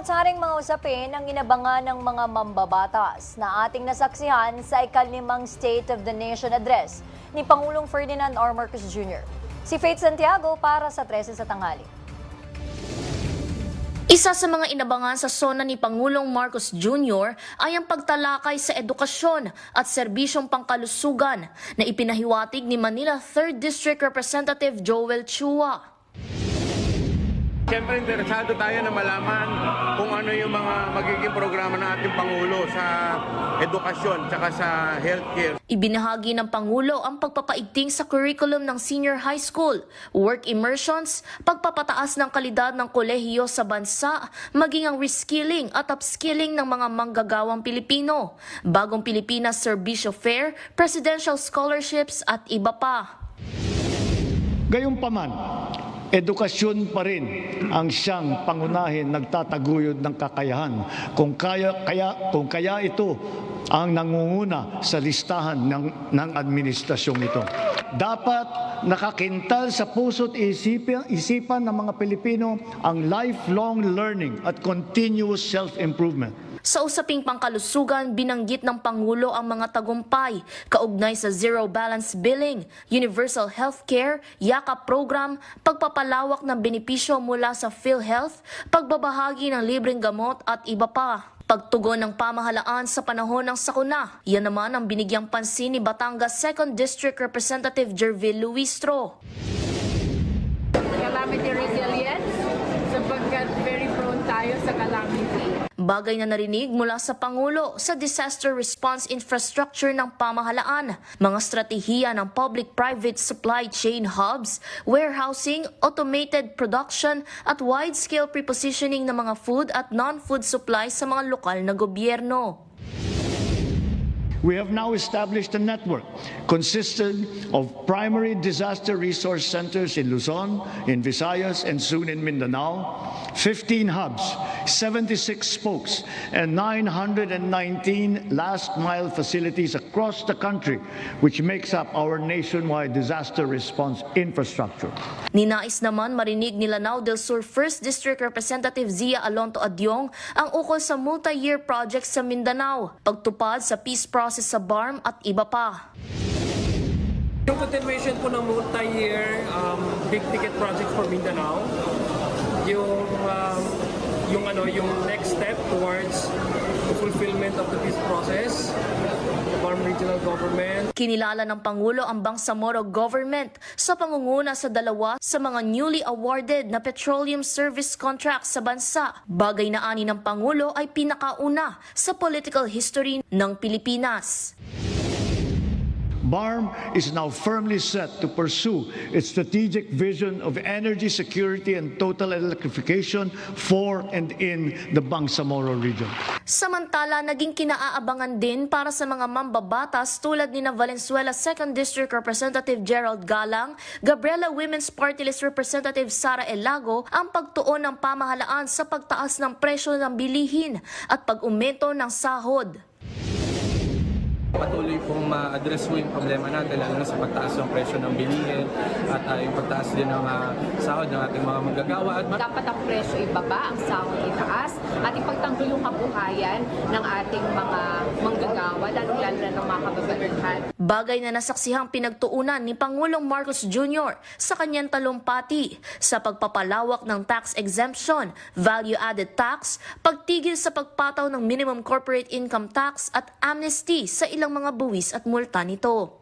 Samot-saring mga usapin ang inabangan ng mga mambabatas na ating nasaksihan sa ikalimang State of the Nation Address ni Pangulong Ferdinand R. Marcos Jr. Si Faith Santiago para sa 13 sa tanghali. Isa sa mga inabangan sa SONA ni Pangulong Marcos Jr. ay ang pagtalakay sa edukasyon at serbisyong pangkalusugan na ipinahiwatig ni Manila 3rd District Representative Joel Chua. Siyempre, interesado tayo na malaman kung ano yung mga magiging programa ng ating Pangulo sa edukasyon at sa healthcare. Ibinahagi ng Pangulo ang pagpapaigting sa curriculum ng senior high school, work immersions, pagpapataas ng kalidad ng kolehiyo sa bansa, maging ang reskilling at upskilling ng mga manggagawang Pilipino, bagong Pilipinas Serbisyo Fair, presidential scholarships at iba pa. Gayunpaman, edukasyon pa rin ang siyang pangunahin nagtataguyod ng kakayahan. Kung kaya ito ang nangunguna sa listahan ng administrasyong ito. Dapat nakakintal sa puso't isipan ng mga Pilipino ang lifelong learning at continuous self-improvement. Sa usaping pangkalusugan, binanggit ng Pangulo ang mga tagumpay kaugnay sa zero balance billing, universal healthcare, YAKAP program, pagpapalawak ng benepisyo mula sa PhilHealth, pagbabahagi ng libreng gamot at iba pa. Pagtugon ng pamahalaan sa panahon ng sakuna, yan naman ang binigyang pansin ni Batangas 2nd District Representative Jervil Luistro. Calamity resilience, sapagkat very prone tayo sa calamity. Bagay na narinig mula sa Pangulo sa disaster response infrastructure ng pamahalaan, mga stratehiya ng public-private supply chain hubs, warehousing, automated production at wide-scale prepositioning ng mga food at non-food supplies sa mga lokal na gobyerno. We have now established a network consisting of primary disaster resource centers in Luzon, in Visayas, and soon in Mindanao, 15 hubs, 76 spokes, and 919 last-mile facilities across the country, which makes up our nationwide disaster response infrastructure. Ninais naman marinig ni Lanao del Sur 1st District Representative Zia Alonto Adyong ang ukol sa multi-year project sa Mindanao, pagtupad sa peace process sa BARM at iba pa. Yung continuation po ng multi-year big ticket project for Mindanao, yung next step towards the fulfillment of the peace process, the BARM regional government. Kinilala ng Pangulo ang Bangsamoro government sa pangunguna sa dalawa sa mga newly awarded na petroleum service contracts sa bansa. Bagay na ani ng Pangulo ay pinakauna sa political history ng Pilipinas. BARM is now firmly set to pursue its strategic vision of energy security and total electrification for and in the Bangsamoro region. Samantala, naging kinaaabangan din para sa mga mambabatas tulad ni Valenzuela 2nd District Representative Gerald Galang, Gabriela Women's Party List Representative Sara Elago ang pagtuon ng pamahalaan sa pagtaas ng presyo ng bilihin at pag-umento ng sahod. Patuloy pong ma-address po yung problema natin, lalo na sa pagtaas ng presyo ng bilihin at yung pagtaas din ng sahod ng ating mga manggagawa. Dapat ang presyo ibaba, ang sahod itaas, at ipagtanggol yung kabuhayan ng ating mga manggagawa, lalo-lalo na ng mga kababaihan. Bagay na nasaksihang pinagtuunan ni Pangulong Marcos Jr. sa kanyang talumpati sa pagpapalawak ng tax exemption, value-added tax, pagtigil sa pagpataw ng minimum corporate income tax at amnesty sa ilang mga buwis at multa nito.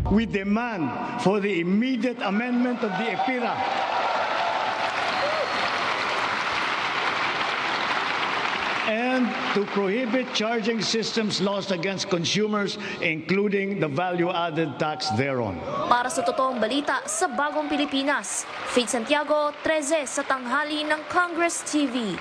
We demand for the immediate amendment of the EPIRA and to prohibit charging systems lost against consumers, including the value-added tax thereon. Para sa totoong balita sa Bagong Pilipinas, Faith Santiago, 13 sa tanghali ng Congress TV.